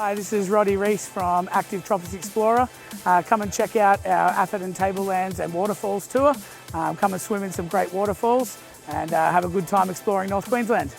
Hi, this is Roddy Reese from Active Tropics Explorer. Come and check out our Atherton Tablelands and Waterfalls tour. Come and swim in some great waterfalls and have a good time exploring North Queensland.